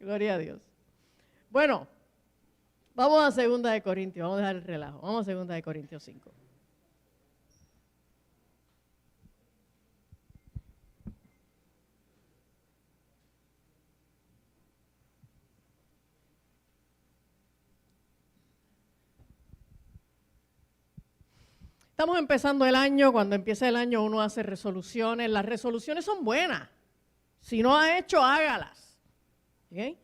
Gloria a Dios. Bueno, vamos a 2 de Corintios, vamos a dejar el relajo. Vamos a 2 de Corintios 5. Estamos empezando el año, cuando empieza el año uno hace resoluciones. Las resoluciones son buenas. Si no ha hecho, hágalas. ¿Okay?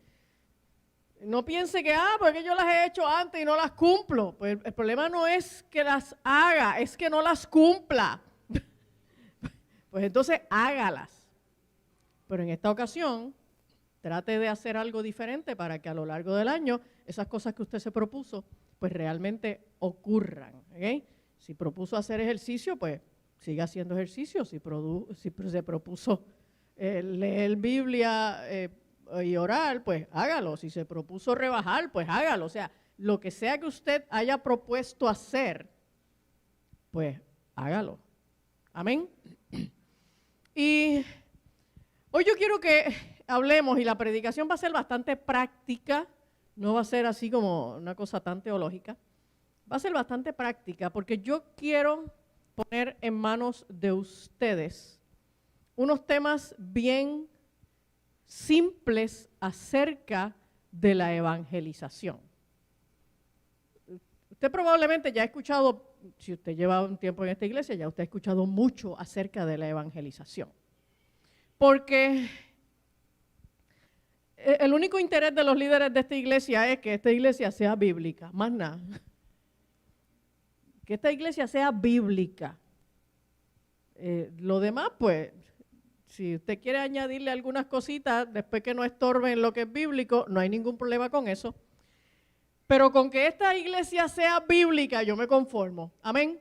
No piense que, porque yo las he hecho antes y no las cumplo. Pues el problema no es que las haga, es que no las cumpla. Pues entonces hágalas. Pero en esta ocasión, trate de hacer algo diferente para que a lo largo del año esas cosas que usted se propuso, pues realmente ocurran. ¿Okay? Si propuso hacer ejercicio, pues siga haciendo ejercicio. Si se propuso leer Biblia y orar, pues hágalo. Si se propuso rebajar, pues hágalo. O sea, lo que sea que usted haya propuesto hacer, pues hágalo. Amén. Y hoy yo quiero que hablemos, y la predicación va a ser bastante práctica, no va a ser así como una cosa tan teológica. Va a ser bastante práctica porque yo quiero poner en manos de ustedes unos temas bien simples acerca de la evangelización. Usted probablemente ya ha escuchado, si usted lleva un tiempo en esta iglesia, ya usted ha escuchado mucho acerca de la evangelización. Porque el único interés de los líderes de esta iglesia es que esta iglesia sea bíblica, más nada. Que esta iglesia sea bíblica. Lo demás, pues, si usted quiere añadirle algunas cositas, después que no estorben lo que es bíblico, no hay ningún problema con eso. Pero con que esta iglesia sea bíblica, yo me conformo. Amén.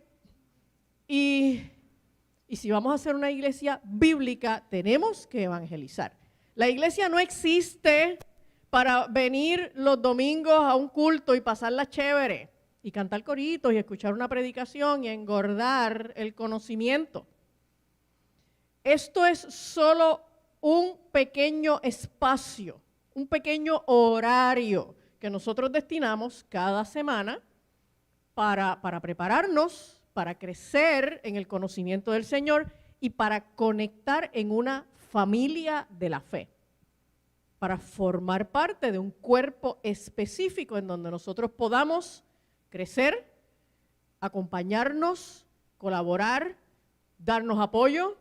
Y si vamos a hacer una iglesia bíblica, tenemos que evangelizar. La iglesia no existe para venir los domingos a un culto y pasarla chévere, y cantar coritos y escuchar una predicación y engordar el conocimiento. Esto es solo un pequeño espacio, un pequeño horario que nosotros destinamos cada semana para prepararnos, para crecer en el conocimiento del Señor y para conectar en una familia de la fe, para formar parte de un cuerpo específico en donde nosotros podamos crecer, acompañarnos, colaborar, darnos apoyo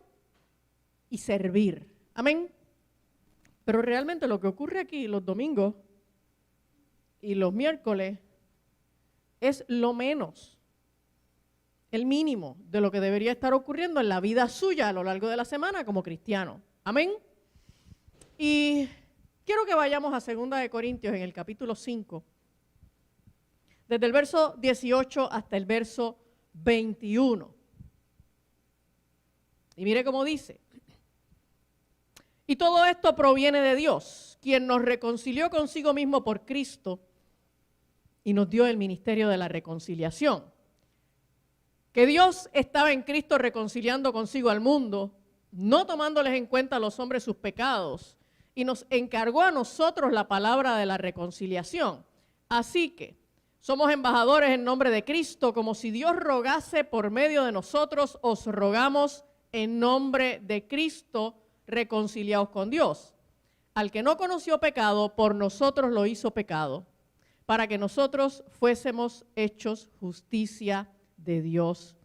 y servir. Amén. Pero realmente lo que ocurre aquí los domingos y los miércoles es lo menos, el mínimo de lo que debería estar ocurriendo en la vida suya a lo largo de la semana como cristiano. Amén. Y quiero que vayamos a 2 de Corintios en el capítulo 5. Desde el verso 18 hasta el verso 21. Y mire cómo dice. Y todo esto proviene de Dios, quien nos reconcilió consigo mismo por Cristo y nos dio el ministerio de la reconciliación. Que Dios estaba en Cristo reconciliando consigo al mundo, no tomándoles en cuenta a los hombres sus pecados, y nos encargó a nosotros la palabra de la reconciliación. Así que somos embajadores en nombre de Cristo, como si Dios rogase por medio de nosotros, os rogamos en nombre de Cristo, reconciliaos con Dios. Al que no conoció pecado, por nosotros lo hizo pecado, para que nosotros fuésemos hechos justicia de Dios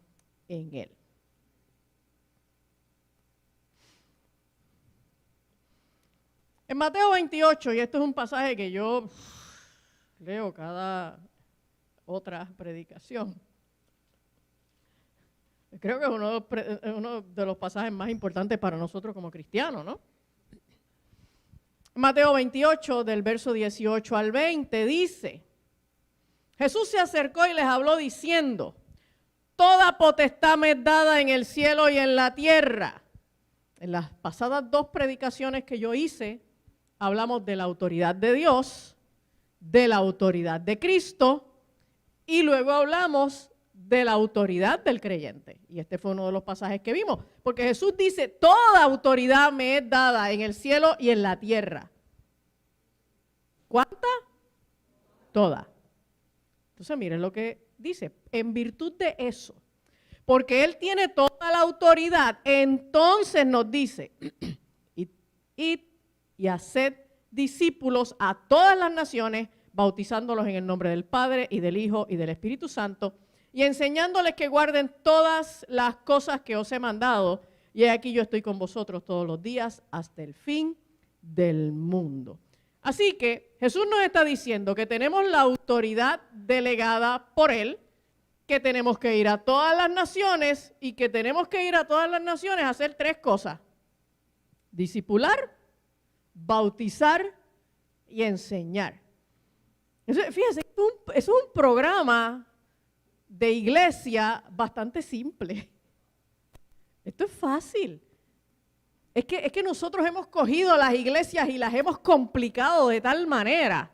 en él. En Mateo 28, y esto es un pasaje que yo leo cada otra predicación. Creo que es uno de los pasajes más importantes para nosotros como cristianos, ¿no? Mateo 28, del verso 18 al 20, dice: Jesús se acercó y les habló diciendo: toda potestad me es dada en el cielo y en la tierra. En las pasadas 2 predicaciones que yo hice, hablamos de la autoridad de Dios, de la autoridad de Cristo, y luego hablamos de la autoridad del creyente. Y este fue uno de los pasajes que vimos, porque Jesús dice: toda autoridad me es dada en el cielo y en la tierra. ¿Cuánta? Toda. Entonces miren lo que dice, en virtud de eso, porque Él tiene toda la autoridad, entonces nos dice, id y haced discípulos a todas las naciones, bautizándolos en el nombre del Padre y del Hijo y del Espíritu Santo, y enseñándoles que guarden todas las cosas que os he mandado, y aquí yo estoy con vosotros todos los días hasta el fin del mundo. Así que Jesús nos está diciendo que tenemos la autoridad delegada por Él, que tenemos que ir a todas las naciones y que tenemos que ir a todas las naciones a hacer tres cosas: discipular, bautizar y enseñar. Fíjense, es un programa de iglesia bastante simple. Esto es fácil. Es que nosotros hemos cogido las iglesias y las hemos complicado de tal manera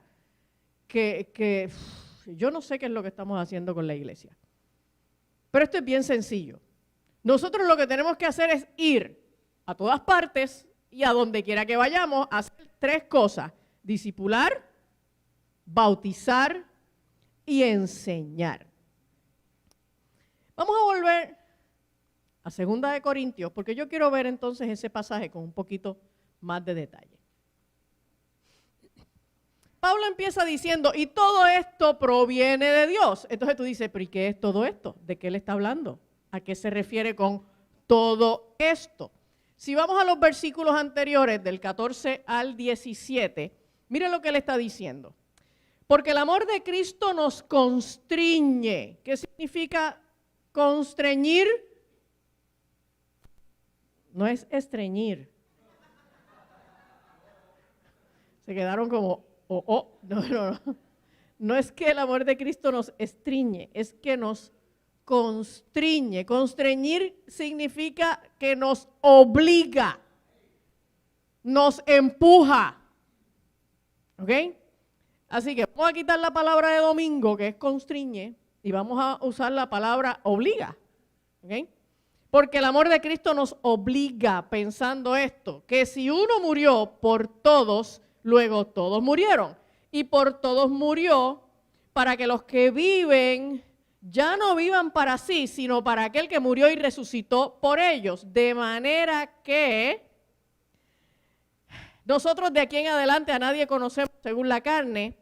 que yo no sé qué es lo que estamos haciendo con la iglesia. Pero esto es bien sencillo. Nosotros lo que tenemos que hacer es ir a todas partes y a donde quiera que vayamos a hacer tres cosas: discipular, bautizar y enseñar. Vamos a volver a 2 de Corintios, porque yo quiero ver entonces ese pasaje con un poquito más de detalle. Pablo empieza diciendo, y todo esto proviene de Dios. Entonces tú dices, pero ¿y qué es todo esto? ¿De qué él está hablando? ¿A qué se refiere con todo esto? Si vamos a los versículos anteriores, del 14 al 17, miren lo que él está diciendo. Porque el amor de Cristo nos constriñe. ¿Qué significa constreñir? No es estreñir. Se quedaron como, no. No es que el amor de Cristo nos estriñe, es que nos constriñe. Constreñir significa que nos obliga, nos empuja. ¿Ok? Así que vamos a quitar la palabra de domingo, que es constriñe, y vamos a usar la palabra obliga. ¿Ok? Porque el amor de Cristo nos obliga, pensando esto, que si uno murió por todos, luego todos murieron. Y por todos murió para que los que viven ya no vivan para sí, sino para aquel que murió y resucitó por ellos. De manera que nosotros de aquí en adelante a nadie conocemos según la carne,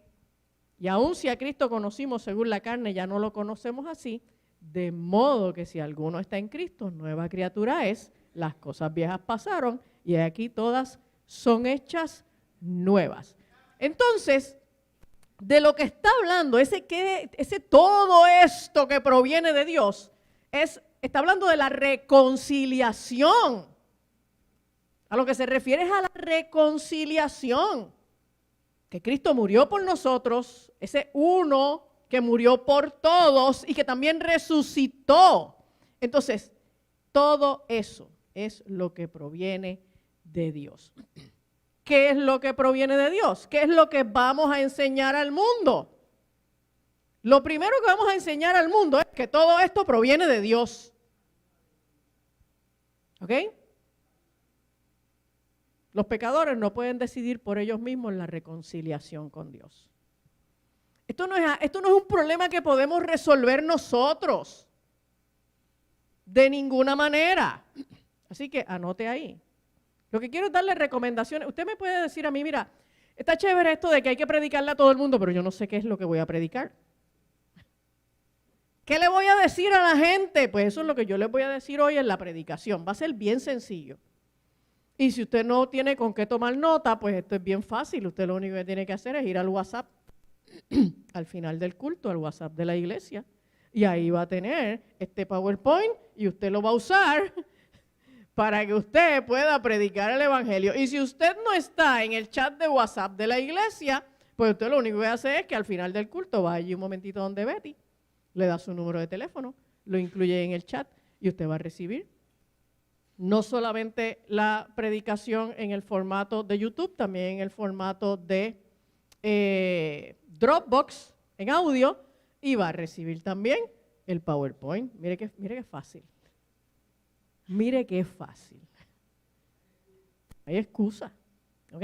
y aun si a Cristo conocimos según la carne, ya no lo conocemos así. De modo que si alguno está en Cristo, nueva criatura es, las cosas viejas pasaron y aquí todas son hechas nuevas. Entonces, de lo que está hablando, ese todo esto que proviene de Dios, está hablando de la reconciliación. A lo que se refiere es a la reconciliación. Que Cristo murió por nosotros, ese uno que murió por todos y que también resucitó. Entonces, todo eso es lo que proviene de Dios. ¿Qué es lo que proviene de Dios? ¿Qué es lo que vamos a enseñar al mundo? Lo primero que vamos a enseñar al mundo es que todo esto proviene de Dios. ¿Ok? Los pecadores no pueden decidir por ellos mismos la reconciliación con Dios. Esto no es un problema que podemos resolver nosotros. De ninguna manera. Así que anote ahí. Lo que quiero es darle recomendaciones. Usted me puede decir a mí, mira, está chévere esto de que hay que predicarle a todo el mundo, pero yo no sé qué es lo que voy a predicar. ¿Qué le voy a decir a la gente? Pues eso es lo que yo les voy a decir hoy en la predicación. Va a ser bien sencillo. Y si usted no tiene con qué tomar nota, pues esto es bien fácil. Usted lo único que tiene que hacer es ir al WhatsApp al final del culto, al WhatsApp de la iglesia, y ahí va a tener este PowerPoint y usted lo va a usar para que usted pueda predicar el evangelio. Y si usted no está en el chat de WhatsApp de la iglesia, pues usted lo único que hace es que al final del culto va allí un momentito donde Betty, le da su número de teléfono, lo incluye en el chat y usted va a recibir no solamente la predicación en el formato de YouTube, también en el formato de Dropbox en audio, y va a recibir también el PowerPoint. Mire qué fácil. Mire qué fácil. Hay excusa, ¿ok?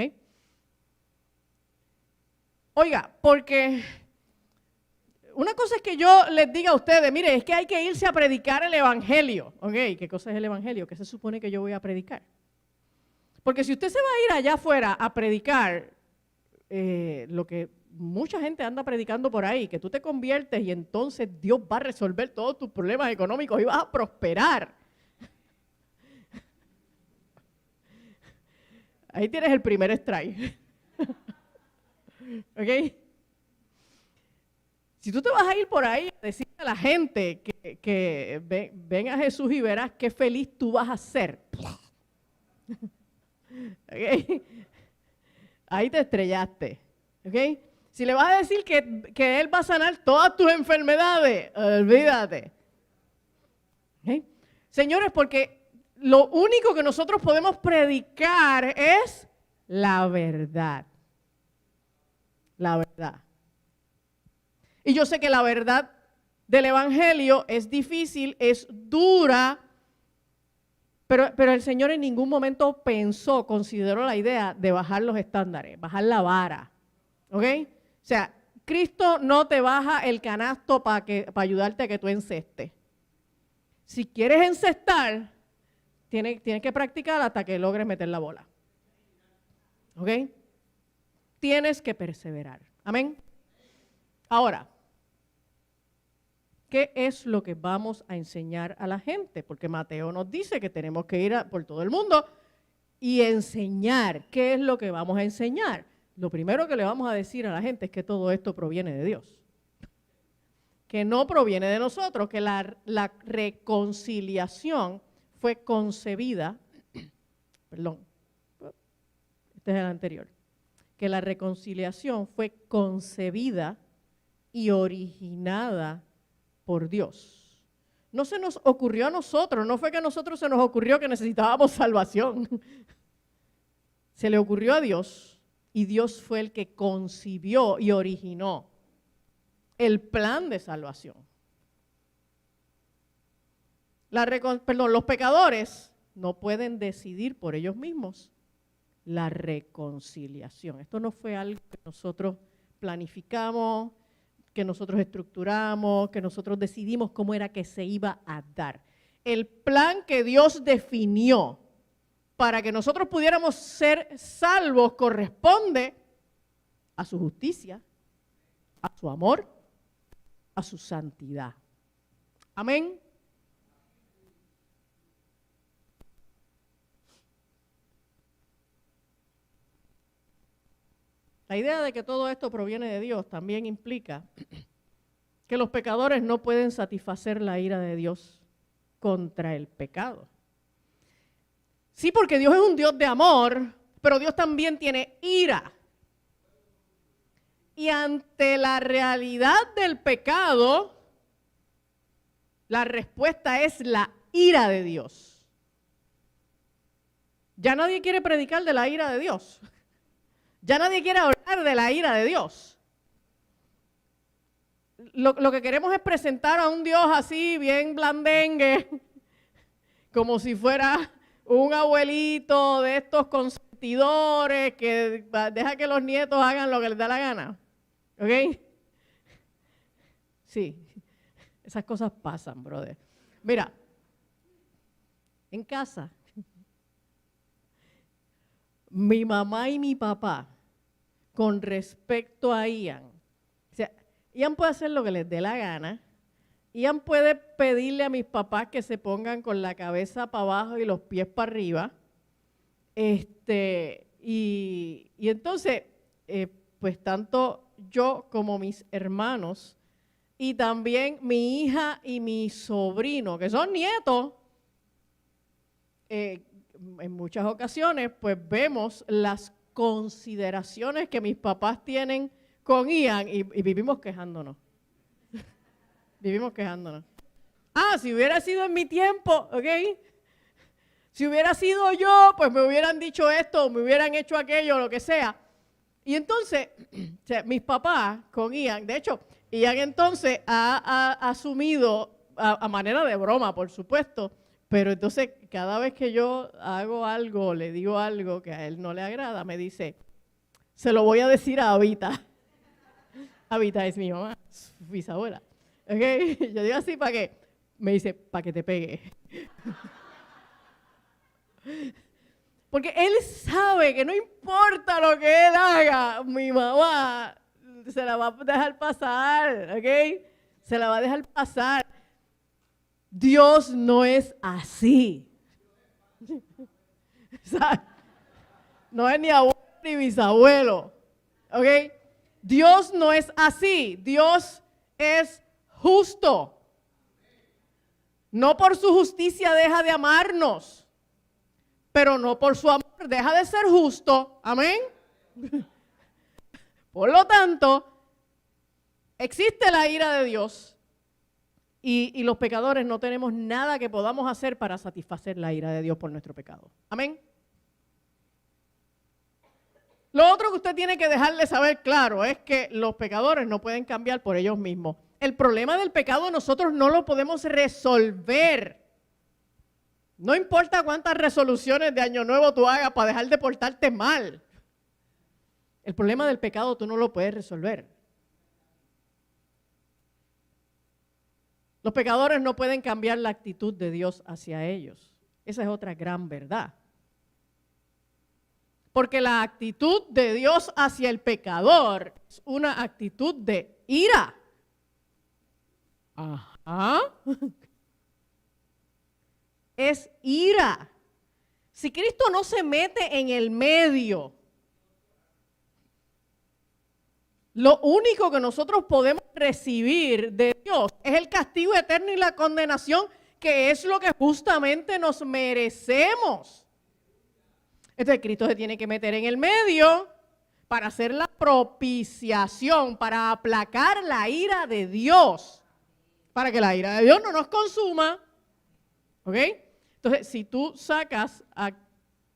Oiga, porque una cosa es que yo les diga a ustedes, mire, es que hay que irse a predicar el evangelio. Ok, ¿qué cosa es el evangelio? ¿Qué se supone que yo voy a predicar? Porque si usted se va a ir allá afuera a predicar lo que mucha gente anda predicando por ahí, que tú te conviertes y entonces Dios va a resolver todos tus problemas económicos y vas a prosperar. Ahí tienes el primer strike. ¿Ok? Si tú te vas a ir por ahí a decirle a la gente que ven a Jesús y verás qué feliz tú vas a ser. ¿Ok? Ahí te estrellaste. ¿Ok? Si le vas a decir que Él va a sanar todas tus enfermedades, olvídate. ¿Ok? Señores, porque lo único que nosotros podemos predicar es la verdad. La verdad. Y yo sé que la verdad del evangelio es difícil, es dura, pero el Señor en ningún momento consideró la idea de bajar los estándares, bajar la vara. ¿Ok? O sea, Cristo no te baja el canasto para ayudarte a que tú encestes. Si quieres encestar, tienes que practicar hasta que logres meter la bola. ¿Ok? Tienes que perseverar. Amén. Ahora, ¿qué es lo que vamos a enseñar a la gente? Porque Mateo nos dice que tenemos que ir por todo el mundo y enseñar. ¿Qué es lo que vamos a enseñar? Lo primero que le vamos a decir a la gente es que todo esto proviene de Dios. Que no proviene de nosotros, que la reconciliación fue concebida, perdón, este es el anterior, que la reconciliación fue concebida y originada por Dios. No se nos ocurrió a nosotros, no fue que a nosotros se nos ocurrió que necesitábamos salvación. Se le ocurrió a Dios y Dios fue el que concibió y originó el plan de salvación. Los pecadores no pueden decidir por ellos mismos la reconciliación. Esto no fue algo que nosotros planificamos, que nosotros estructuramos, que nosotros decidimos cómo era que se iba a dar. El plan que Dios definió para que nosotros pudiéramos ser salvos corresponde a su justicia, a su amor, a su santidad. Amén. La idea de que todo esto proviene de Dios también implica que los pecadores no pueden satisfacer la ira de Dios contra el pecado. Sí, porque Dios es un Dios de amor, pero Dios también tiene ira. Y ante la realidad del pecado, la respuesta es la ira de Dios. Ya nadie quiere predicar de la ira de Dios. Ya nadie quiere hablar de la ira de Dios. Lo que queremos es presentar a un Dios así, bien blandengue, como si fuera un abuelito de estos consentidores que deja que los nietos hagan lo que les da la gana. ¿Ok? Sí, esas cosas pasan, brother. Mira, en casa, mi mamá y mi papá, con respecto a Ian, o sea, Ian puede hacer lo que les dé la gana, Ian puede pedirle a mis papás que se pongan con la cabeza para abajo y los pies para arriba, y entonces, pues tanto yo como mis hermanos, y también mi hija y mi sobrino, que son nietos, en muchas ocasiones, pues vemos las consideraciones que mis papás tienen con Ian y vivimos quejándonos. Vivimos quejándonos. Ah, si hubiera sido en mi tiempo, ¿ok? Si hubiera sido yo, pues me hubieran dicho esto, me hubieran hecho aquello, lo que sea. Y entonces, o sea, mis papás con Ian, de hecho, Ian entonces ha asumido, a manera de broma, por supuesto, pero entonces cada vez que yo hago algo, le digo algo que a él no le agrada, me dice, se lo voy a decir a Abita. Habita es mi mamá, su bisabuela. ¿Okay? Yo digo así para que, me dice, para que te pegue. Porque él sabe que no importa lo que él haga, mi mamá se la va a dejar pasar, ¿ok? Se la va a dejar pasar. Dios no es así. No es ni abuelo ni bisabuelo, ¿ok? Dios no es así. Dios es justo. No por su justicia deja de amarnos, pero no por su amor deja de ser justo. Amén. Por lo tanto, existe la ira de Dios y los pecadores no tenemos nada que podamos hacer para satisfacer la ira de Dios por nuestro pecado. Amén. Lo otro que usted tiene que dejarle saber claro es que los pecadores no pueden cambiar por ellos mismos. El problema del pecado nosotros no lo podemos resolver. No importa cuántas resoluciones de Año Nuevo tú hagas para dejar de portarte mal. El problema del pecado tú no lo puedes resolver. Los pecadores no pueden cambiar la actitud de Dios hacia ellos. Esa es otra gran verdad. Porque la actitud de Dios hacia el pecador es una actitud de ira. Ajá. Es ira. Si Cristo no se mete en el medio, lo único que nosotros podemos recibir de Dios es el castigo eterno y la condenación, que es lo que justamente nos merecemos. Entonces Cristo se tiene que meter en el medio para hacer la propiciación, para aplacar la ira de Dios, para que la ira de Dios no nos consuma. ¿Ok? Entonces, si tú sacas a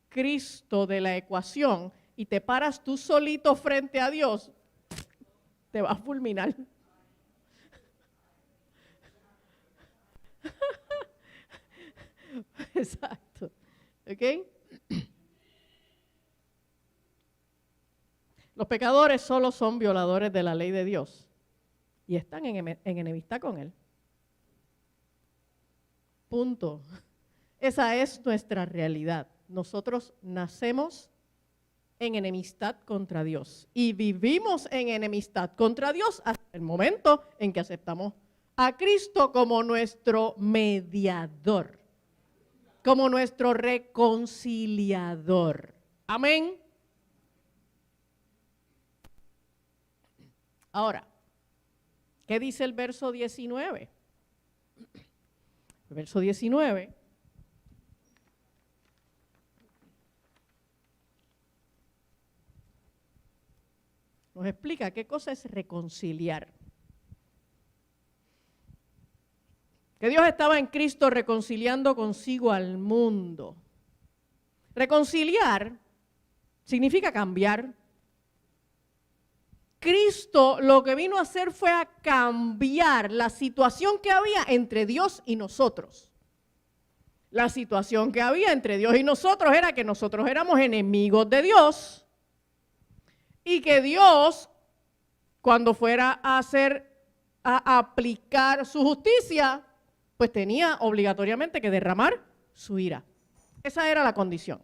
Cristo de la ecuación y te paras tú solito frente a Dios, te va a fulminar. Exacto. ¿Ok? Los pecadores solo son violadores de la ley de Dios y están en enemistad con Él. Punto. Esa es nuestra realidad. Nosotros nacemos en enemistad contra Dios y vivimos en enemistad contra Dios hasta el momento en que aceptamos a Cristo como nuestro mediador, como nuestro reconciliador. Amén. Ahora, ¿qué dice el verso 19? El verso 19 nos explica qué cosa es reconciliar. Que Dios estaba en Cristo reconciliando consigo al mundo. Reconciliar significa cambiar. Cristo lo que vino a hacer fue a cambiar la situación que había entre Dios y nosotros. La situación que había entre Dios y nosotros era que nosotros éramos enemigos de Dios y que Dios, cuando fuera a aplicar su justicia, pues tenía obligatoriamente que derramar su ira. Esa era la condición.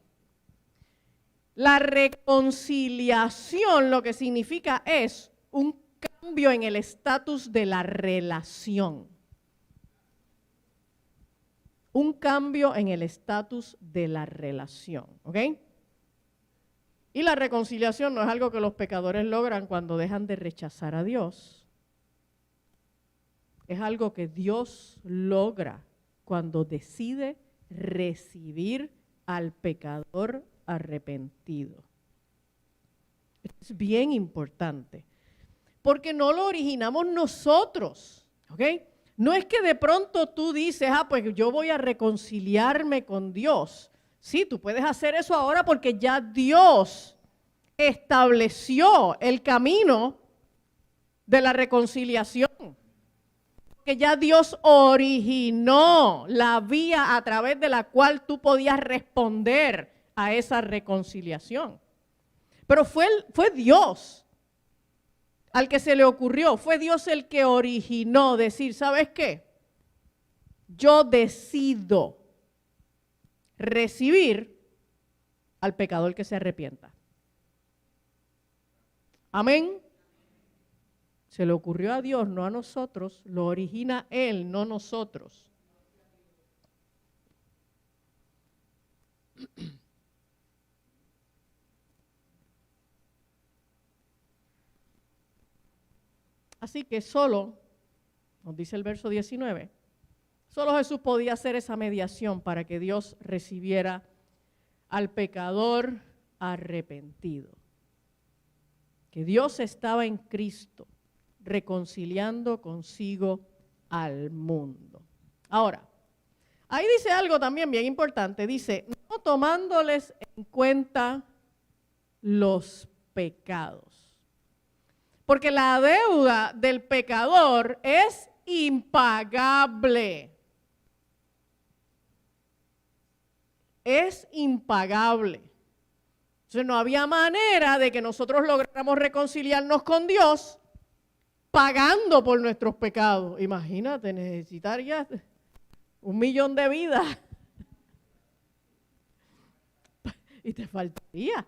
La reconciliación lo que significa es un cambio en el estatus de la relación. Un cambio en el estatus de la relación, ¿ok? Y la reconciliación no es algo que los pecadores logran cuando dejan de rechazar a Dios. Es algo que Dios logra cuando decide recibir al pecador arrepentido. Es bien importante, porque no lo originamos nosotros, ¿ok? No es que de pronto tú dices, pues yo voy a reconciliarme con Dios. Sí, tú puedes hacer eso ahora porque ya Dios estableció el camino de la reconciliación. Que ya Dios originó la vía a través de la cual tú podías responder a esa reconciliación. Pero fue Dios al que se le ocurrió, fue Dios el que originó decir, ¿sabes qué? Yo decido recibir al pecador que se arrepienta. Amén. Se le ocurrió a Dios, no a nosotros, lo origina Él, no nosotros. Así que solo, nos dice el verso 19, solo Jesús podía hacer esa mediación para que Dios recibiera al pecador arrepentido. Que Dios estaba en Cristo, reconciliando consigo al mundo. Ahora, ahí dice algo también bien importante, dice, no tomándoles en cuenta los pecados. Porque la deuda del pecador es impagable. Es impagable. Entonces no había manera de que nosotros lográramos reconciliarnos con Dios pagando por nuestros pecados. Imagínate, necesitarías 1.000.000 de vidas. Y te faltaría.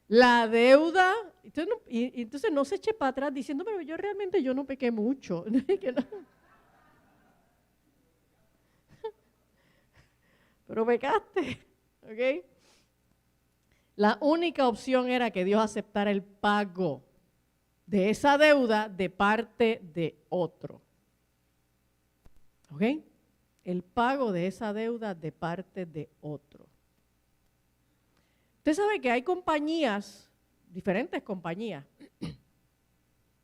La deuda, entonces no se eche para atrás diciendo, pero yo no pequé mucho. Pero pecaste, ¿ok? La única opción era que Dios aceptara el pago de esa deuda de parte de otro. ¿Ok? El pago de esa deuda de parte de otro. Usted sabe que hay compañías, diferentes compañías,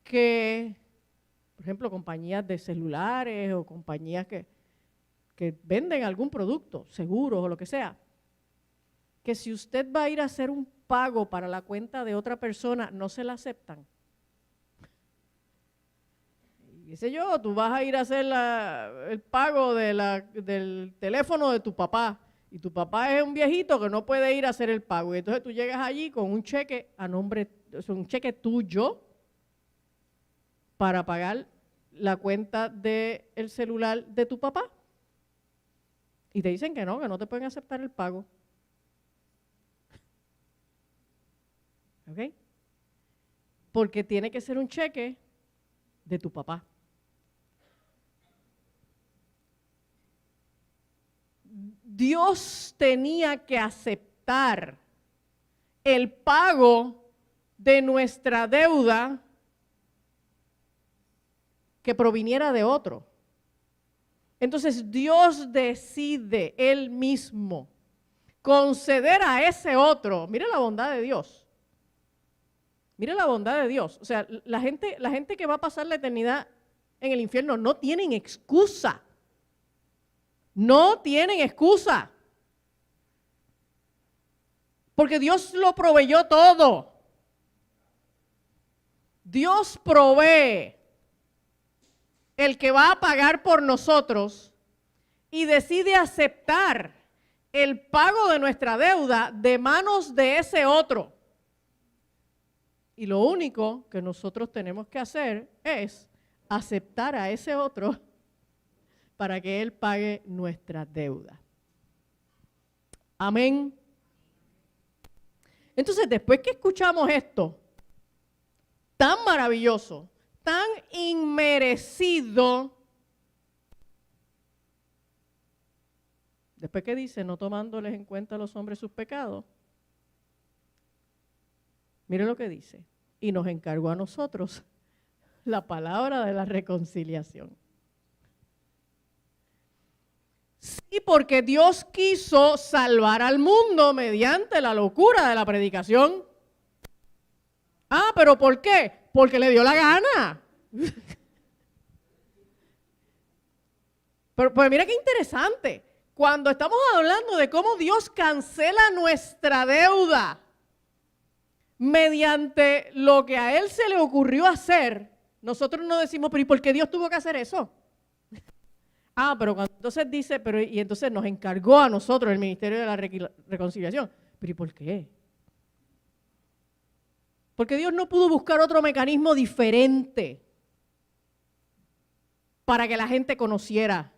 que, por ejemplo, compañías de celulares o compañías que venden algún producto, seguros o lo que sea, que si usted va a ir a hacer un pago para la cuenta de otra persona, no se la aceptan. Y qué sé yo, tú vas a ir a hacer el pago del teléfono de tu papá, y tu papá es un viejito que no puede ir a hacer el pago. Y entonces tú llegas allí con un cheque a nombre, un cheque tuyo para pagar la cuenta del celular de tu papá. Y te dicen que no te pueden aceptar el pago. ¿Ok? Porque tiene que ser un cheque de tu papá. Dios tenía que aceptar el pago de nuestra deuda que proviniera de otro. Entonces Dios decide Él mismo conceder a ese otro. Mire la bondad de Dios. Mire la bondad de Dios. O sea, la gente que va a pasar la eternidad en el infierno no tienen excusa. No tienen excusa. Porque Dios lo proveyó todo. Dios provee el que va a pagar por nosotros y decide aceptar el pago de nuestra deuda de manos de ese otro. Y lo único que nosotros tenemos que hacer es aceptar a ese otro para que Él pague nuestra deuda. Amén. Entonces, después que escuchamos esto, tan maravilloso, tan inmerecido, después que dice, no tomándoles en cuenta a los hombres sus pecados, mire lo que dice, y nos encargó a nosotros la palabra de la reconciliación. Sí, porque Dios quiso salvar al mundo mediante la locura de la predicación. Ah, ¿pero por qué? Porque le dio la gana. Pero pues mira qué interesante. Cuando estamos hablando de cómo Dios cancela nuestra deuda mediante lo que a Él se le ocurrió hacer, nosotros no decimos, pero ¿y por qué Dios tuvo que hacer eso? Ah, pero cuando entonces dice, y entonces nos encargó a nosotros el ministerio de la reconciliación. ¿Pero y por qué? Porque Dios no pudo buscar otro mecanismo diferente para que la gente conociera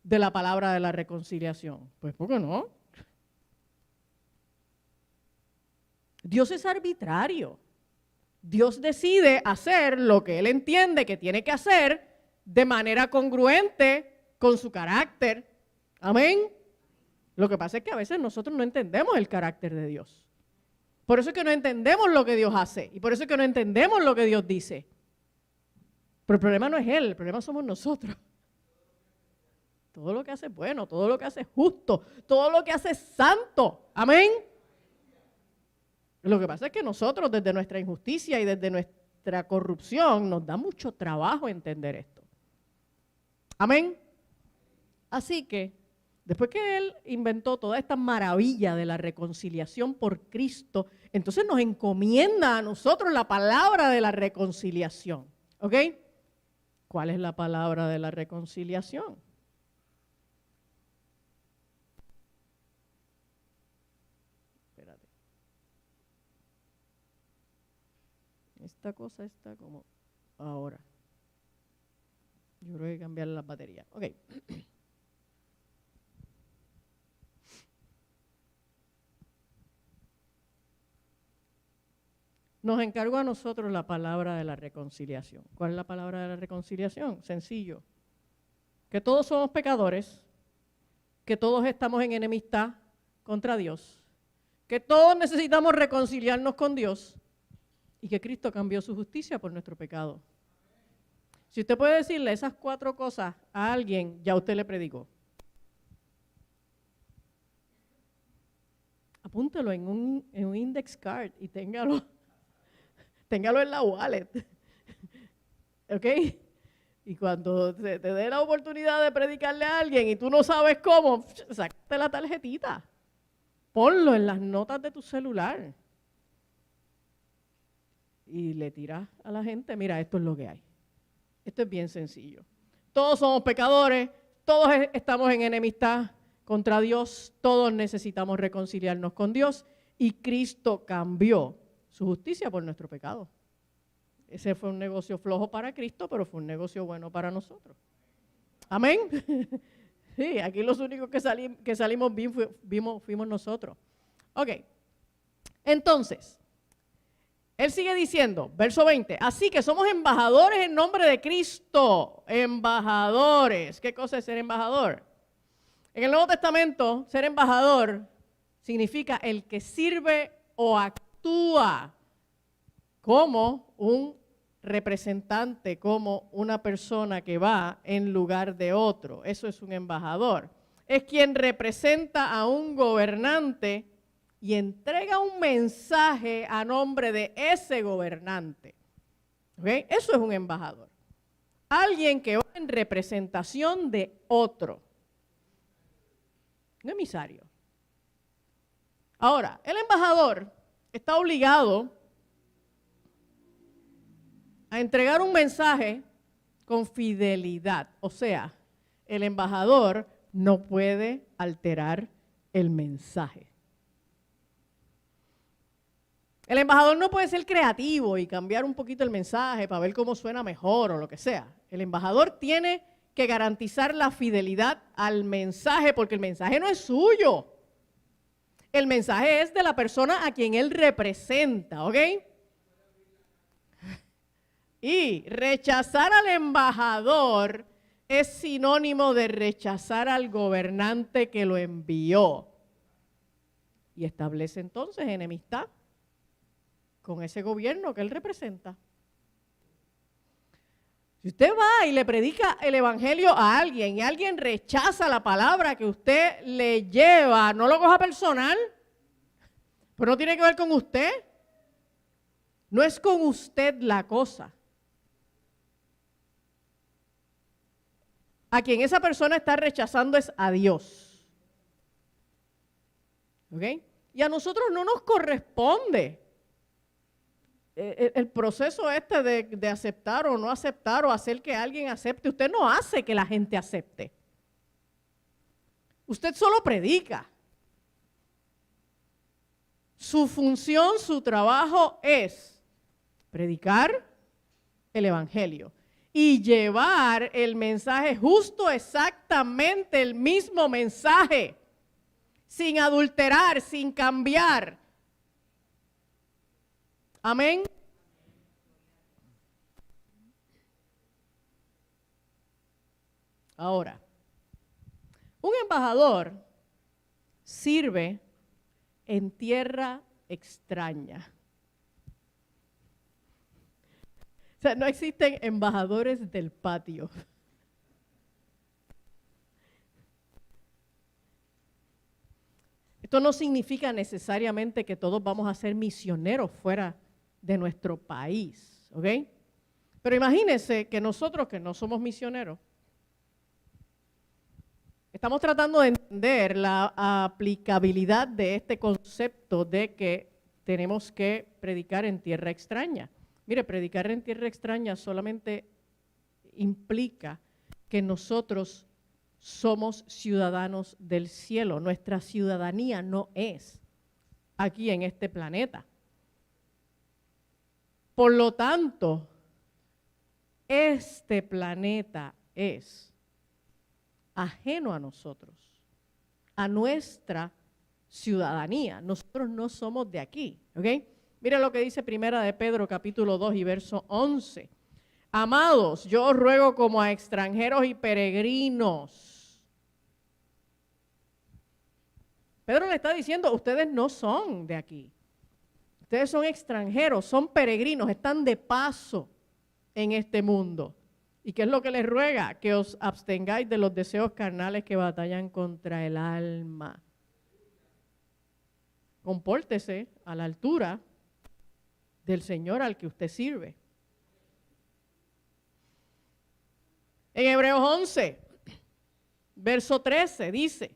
de la palabra de la reconciliación. Pues, ¿por qué no? Dios es arbitrario. Dios decide hacer lo que Él entiende que tiene que hacer de manera congruente con su carácter. Amén. Lo que pasa es que a veces nosotros no entendemos el carácter de Dios. Por eso es que no entendemos lo que Dios hace y por eso es que no entendemos lo que Dios dice. Pero el problema no es Él, el problema somos nosotros. Todo lo que hace es bueno, todo lo que hace es justo, todo lo que hace es santo. Amén. Lo que pasa es que nosotros desde nuestra injusticia y desde nuestra corrupción nos da mucho trabajo entender esto. Amén. Así que después que Él inventó toda esta maravilla de la reconciliación por Cristo, entonces nos encomienda a nosotros la palabra de la reconciliación. ¿Ok? ¿Cuál es la palabra de la reconciliación? Espérate. Esta cosa está como ahora. Yo creo que hay que cambiar las baterías. Ok. Nos encargó a nosotros la palabra de la reconciliación. ¿Cuál es la palabra de la reconciliación? Sencillo. Que todos somos pecadores, que todos estamos en enemistad contra Dios, que todos necesitamos reconciliarnos con Dios y que Cristo cambió su justicia por nuestro pecado. Si usted puede decirle esas 4 cosas a alguien, ya usted le predicó. Apúntelo en un index card y téngalo en la wallet. ¿Ok? Y cuando te dé la oportunidad de predicarle a alguien y tú no sabes cómo, sácate la tarjetita. Ponlo en las notas de tu celular. Y le tiras a la gente, mira, esto es lo que hay. Esto es bien sencillo. Todos somos pecadores, todos estamos en enemistad contra Dios, todos necesitamos reconciliarnos con Dios y Cristo cambió su justicia por nuestro pecado. Ese fue un negocio flojo para Cristo, pero fue un negocio bueno para nosotros. Amén. Sí, aquí los únicos que salimos bien fuimos nosotros. Ok, entonces, Él sigue diciendo, verso 20, así que somos embajadores en nombre de Cristo, embajadores. ¿Qué cosa es ser embajador? En el Nuevo Testamento, ser embajador significa el que sirve o actúa como un representante, como una persona que va en lugar de otro. Eso es un embajador. Es quien representa a un gobernante y entrega un mensaje a nombre de ese gobernante. ¿Okay? Eso es un embajador. Alguien que va en representación de otro. Un emisario. Ahora, el embajador está obligado a entregar un mensaje con fidelidad. O sea, el embajador no puede alterar el mensaje. El embajador no puede ser creativo y cambiar un poquito el mensaje para ver cómo suena mejor o lo que sea. El embajador tiene que garantizar la fidelidad al mensaje porque el mensaje no es suyo. El mensaje es de la persona a quien él representa, ¿ok? Y rechazar al embajador es sinónimo de rechazar al gobernante que lo envió. Y establece entonces enemistad con ese gobierno que él representa. Si usted va y le predica el evangelio a alguien y alguien rechaza la palabra que usted le lleva, no lo coja personal, pues no tiene que ver con usted. No es con usted la cosa. A quien esa persona está rechazando es a Dios. ¿Ok? Y a nosotros no nos corresponde el proceso este de aceptar o no aceptar o hacer que alguien acepte. Usted no hace que la gente acepte. Usted solo predica. Su función, su trabajo es predicar el evangelio y llevar el mensaje justo, exactamente el mismo mensaje, sin adulterar, sin cambiar. Amén. Ahora, un embajador sirve en tierra extraña. O sea, no existen embajadores del patio. Esto no significa necesariamente que todos vamos a ser misioneros fuera de nuestro país, ¿ok? Pero imagínense que nosotros que no somos misioneros, estamos tratando de entender la aplicabilidad de este concepto de que tenemos que predicar en tierra extraña. Mire, predicar en tierra extraña solamente implica que nosotros somos ciudadanos del cielo. Nuestra ciudadanía no es aquí en este planeta. Por lo tanto, este planeta es ajeno a nosotros, a nuestra ciudadanía. Nosotros no somos de aquí, ¿ok? Mira lo que dice Primera de Pedro, capítulo 2 y verso 11. Amados, yo os ruego como a extranjeros y peregrinos. Pedro le está diciendo, ustedes no son de aquí. Ustedes son extranjeros, son peregrinos, están de paso en este mundo. ¿Y qué es lo que les ruega? Que os abstengáis de los deseos carnales que batallan contra el alma. Compórtese a la altura del Señor al que usted sirve. En Hebreos 11, verso 13, dice: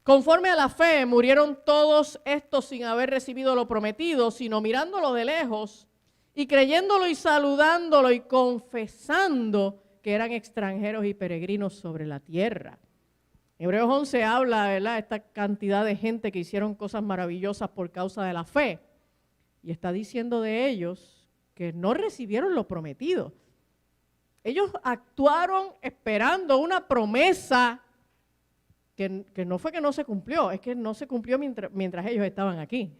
conforme a la fe murieron todos estos sin haber recibido lo prometido, sino mirándolo de lejos y creyéndolo y saludándolo y confesando que eran extranjeros y peregrinos sobre la tierra. Hebreos 11 habla, ¿verdad?, esta cantidad de gente que hicieron cosas maravillosas por causa de la fe. Y está diciendo de ellos que no recibieron lo prometido. Ellos actuaron esperando una promesa que no fue que no se cumplió, es que no se cumplió mientras ellos estaban aquí.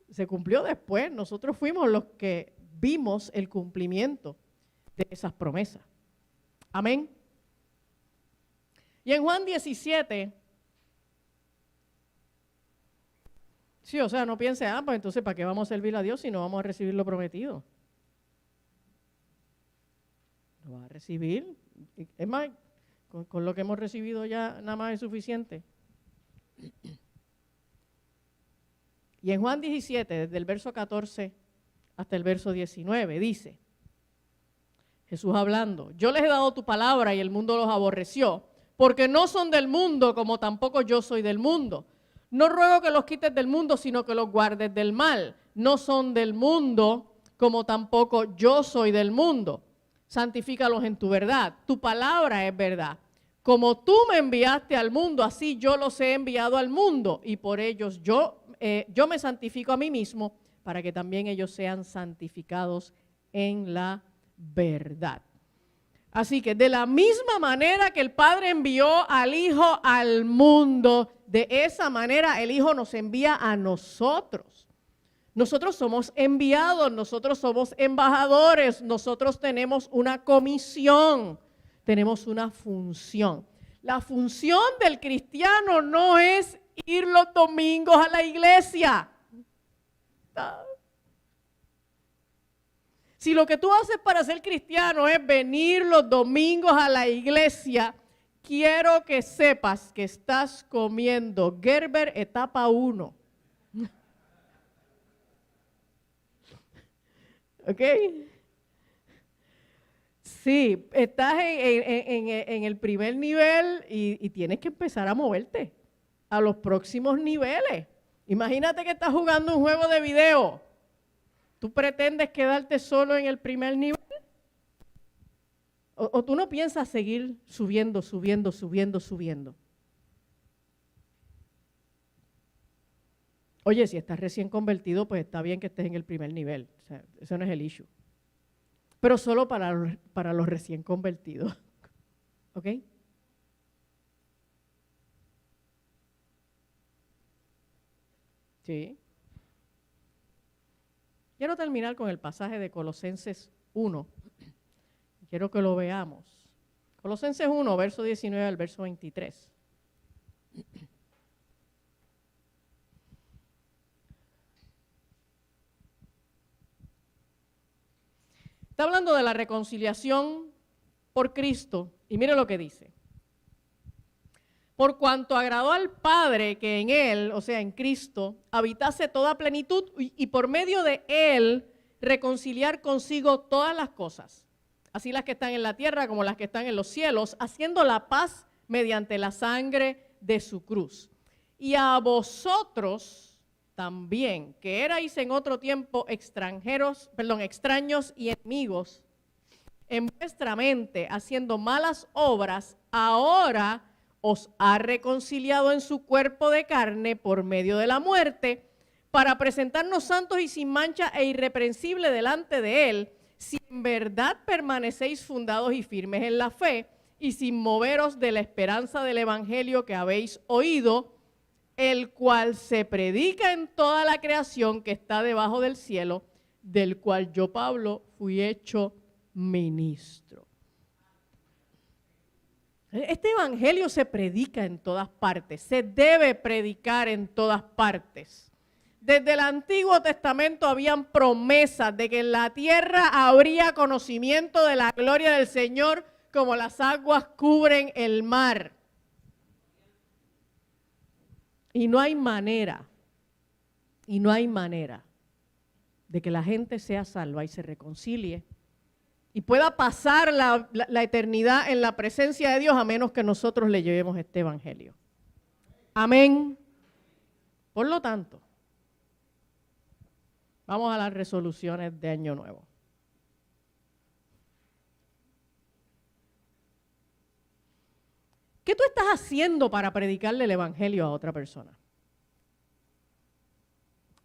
Se cumplió después. Nosotros fuimos los que vimos el cumplimiento de esas promesas. Amén. Y en Juan 17, sí, o sea, no piense, pues entonces, ¿para qué vamos a servir a Dios si no vamos a recibir lo prometido? Lo va a recibir. Es más, con lo que hemos recibido ya nada más es suficiente. Y en Juan 17, desde el verso 14 hasta el verso 19, dice Jesús hablando: yo les he dado tu palabra y el mundo los aborreció, porque no son del mundo como tampoco yo soy del mundo. No ruego que los quites del mundo, sino que los guardes del mal. No son del mundo como tampoco yo soy del mundo. Santifícalos en tu verdad. Tu palabra es verdad. Como tú me enviaste al mundo, así yo los he enviado al mundo. Y por ellos yo me santifico a mí mismo, para que también ellos sean santificados en la verdad. Así que de la misma manera que el Padre envió al Hijo al mundo, de esa manera el Hijo nos envía a nosotros. Nosotros somos enviados, nosotros somos embajadores, nosotros tenemos una comisión, tenemos una función. La función del cristiano no es ir los domingos a la iglesia. Si lo que tú haces para ser cristiano es venir los domingos a la iglesia, quiero que sepas que estás comiendo Gerber etapa 1. ¿Ok? Sí, estás en el primer nivel y tienes que empezar a moverte a los próximos niveles. Imagínate que estás jugando un juego de video. ¿Tú pretendes quedarte solo en el primer nivel? ¿O tú no piensas seguir subiendo? Oye, si estás recién convertido, pues está bien que estés en el primer nivel. O sea, eso no es el issue. Pero solo para los recién convertidos. ¿Ok? Sí. Quiero terminar con el pasaje de Colosenses 1. Quiero que lo veamos. Colosenses 1, verso 19 al verso 23. Está hablando de la reconciliación por Cristo. Y mire lo que dice. Por cuanto agradó al Padre que en Él, o sea, en Cristo, habitase toda plenitud y por medio de Él reconciliar consigo todas las cosas, así las que están en la tierra como las que están en los cielos, haciendo la paz mediante la sangre de su cruz. Y a vosotros también, que erais en otro tiempo extraños y enemigos en vuestra mente, haciendo malas obras, ahora os ha reconciliado en su cuerpo de carne por medio de la muerte, para presentarnos santos y sin mancha e irreprensible delante de Él, si en verdad permanecéis fundados y firmes en la fe, y sin moveros de la esperanza del Evangelio que habéis oído, el cual se predica en toda la creación que está debajo del cielo, del cual yo, Pablo, fui hecho ministro. Este evangelio se predica en todas partes, se debe predicar en todas partes. Desde el Antiguo Testamento habían promesas de que en la tierra habría conocimiento de la gloria del Señor como las aguas cubren el mar. Y no hay manera de que la gente sea salva y se reconcilie y pueda pasar la eternidad en la presencia de Dios a menos que nosotros le llevemos este evangelio. Amén. Por lo tanto, vamos a las resoluciones de Año Nuevo. ¿Qué tú estás haciendo para predicarle el evangelio a otra persona?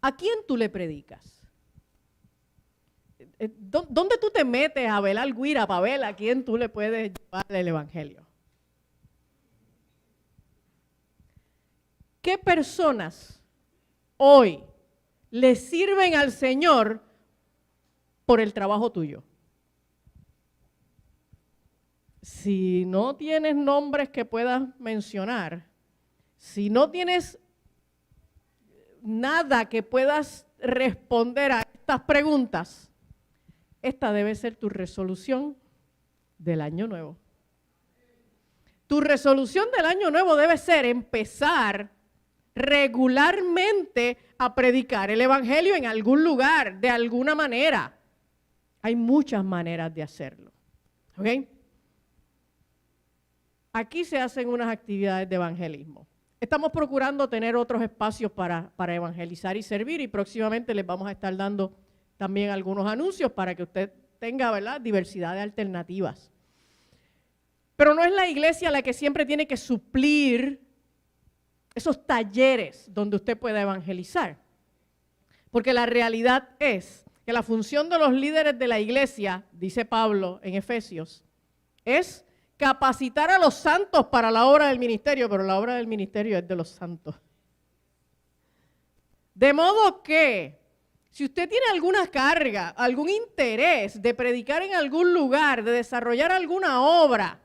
¿A quién tú le predicas? ¿Dónde tú te metes a velar guira para ver a quién tú le puedes llevar el evangelio? ¿Qué personas hoy le sirven al Señor por el trabajo tuyo? Si no tienes nombres que puedas mencionar, si no tienes nada que puedas responder a estas preguntas, esta debe ser tu resolución del año nuevo. Tu resolución del año nuevo debe ser empezar regularmente a predicar el evangelio en algún lugar, de alguna manera. Hay muchas maneras de hacerlo. ¿Ok? Aquí se hacen unas actividades de evangelismo. Estamos procurando tener otros espacios para evangelizar y servir, y próximamente les vamos a estar dando también algunos anuncios para que usted tenga, ¿verdad?, diversidad de alternativas. Pero no es la iglesia la que siempre tiene que suplir esos talleres donde usted pueda evangelizar. Porque la realidad es que la función de los líderes de la iglesia, dice Pablo en Efesios, es capacitar a los santos para la obra del ministerio, pero la obra del ministerio es de los santos. De modo que, si usted tiene alguna carga, algún interés de predicar en algún lugar, de desarrollar alguna obra,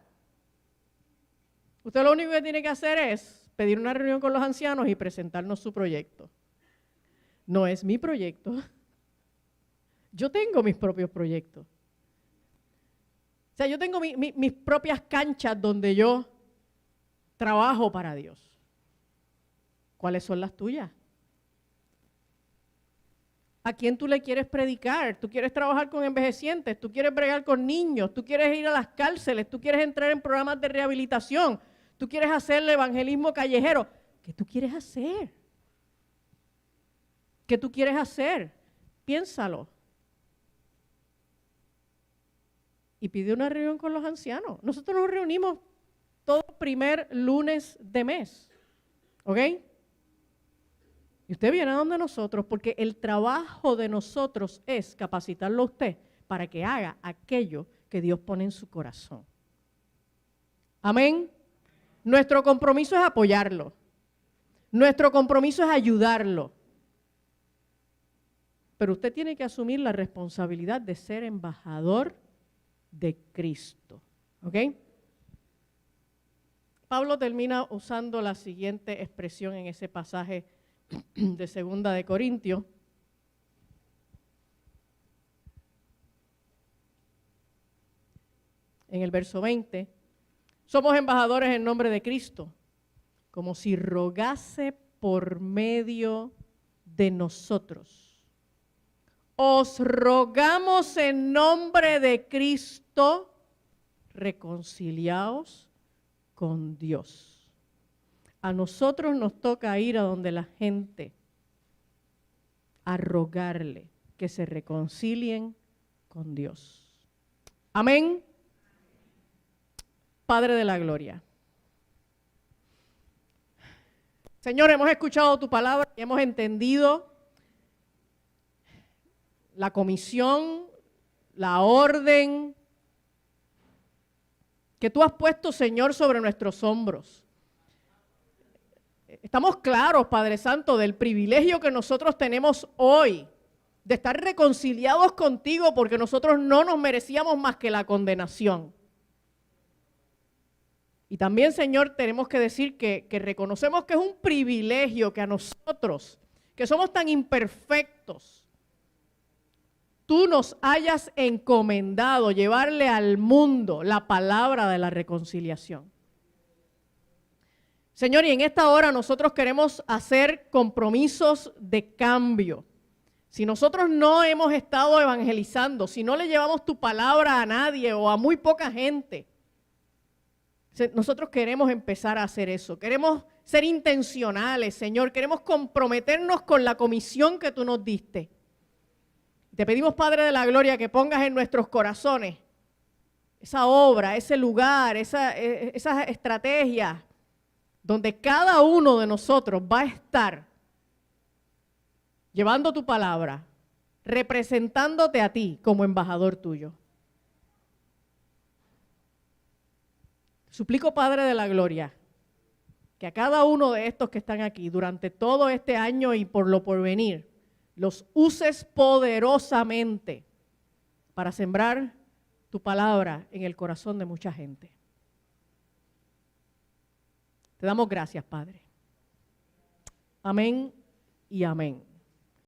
usted lo único que tiene que hacer es pedir una reunión con los ancianos y presentarnos su proyecto. No es mi proyecto. Yo tengo mis propios proyectos. O sea, yo tengo mis propias canchas donde yo trabajo para Dios. ¿Cuáles son las tuyas? ¿A quién tú le quieres predicar? ¿Tú quieres trabajar con envejecientes? ¿Tú quieres bregar con niños? ¿Tú quieres ir a las cárceles? ¿Tú quieres entrar en programas de rehabilitación? ¿Tú quieres hacer el evangelismo callejero? ¿Qué tú quieres hacer? ¿Qué tú quieres hacer? Piénsalo. Y pide una reunión con los ancianos. Nosotros nos reunimos todo primer lunes de mes. ¿Ok? Y usted viene a donde nosotros porque el trabajo de nosotros es capacitarlo a usted para que haga aquello que Dios pone en su corazón. Amén. Nuestro compromiso es apoyarlo. Nuestro compromiso es ayudarlo. Pero usted tiene que asumir la responsabilidad de ser embajador de Cristo. ¿Ok? Pablo termina usando la siguiente expresión en ese pasaje de 2 de Corintios. En el verso 20, somos embajadores en nombre de Cristo, como si rogase por medio de nosotros. Os rogamos en nombre de Cristo, reconciliaos con Dios. A nosotros nos toca ir a donde la gente a rogarle que se reconcilien con Dios. Amén. Padre de la gloria. Señor, hemos escuchado tu palabra y hemos entendido la comisión, la orden que tú has puesto, Señor, sobre nuestros hombros. Estamos claros, Padre Santo, del privilegio que nosotros tenemos hoy de estar reconciliados contigo porque nosotros no nos merecíamos más que la condenación. Y también, Señor, tenemos que decir que reconocemos que es un privilegio que a nosotros, que somos tan imperfectos, tú nos hayas encomendado llevarle al mundo la palabra de la reconciliación. Señor, y en esta hora nosotros queremos hacer compromisos de cambio. Si nosotros no hemos estado evangelizando, si no le llevamos tu palabra a nadie o a muy poca gente, nosotros queremos empezar a hacer eso. Queremos ser intencionales, Señor. Queremos comprometernos con la comisión que tú nos diste. Te pedimos, Padre de la Gloria, que pongas en nuestros corazones esa obra, ese lugar, esas estrategias, donde cada uno de nosotros va a estar llevando tu palabra, representándote a ti como embajador tuyo. Suplico, Padre de la Gloria, que a cada uno de estos que están aquí durante todo este año y por lo porvenir, los uses poderosamente para sembrar tu palabra en el corazón de mucha gente. Te damos gracias, Padre. Amén y amén.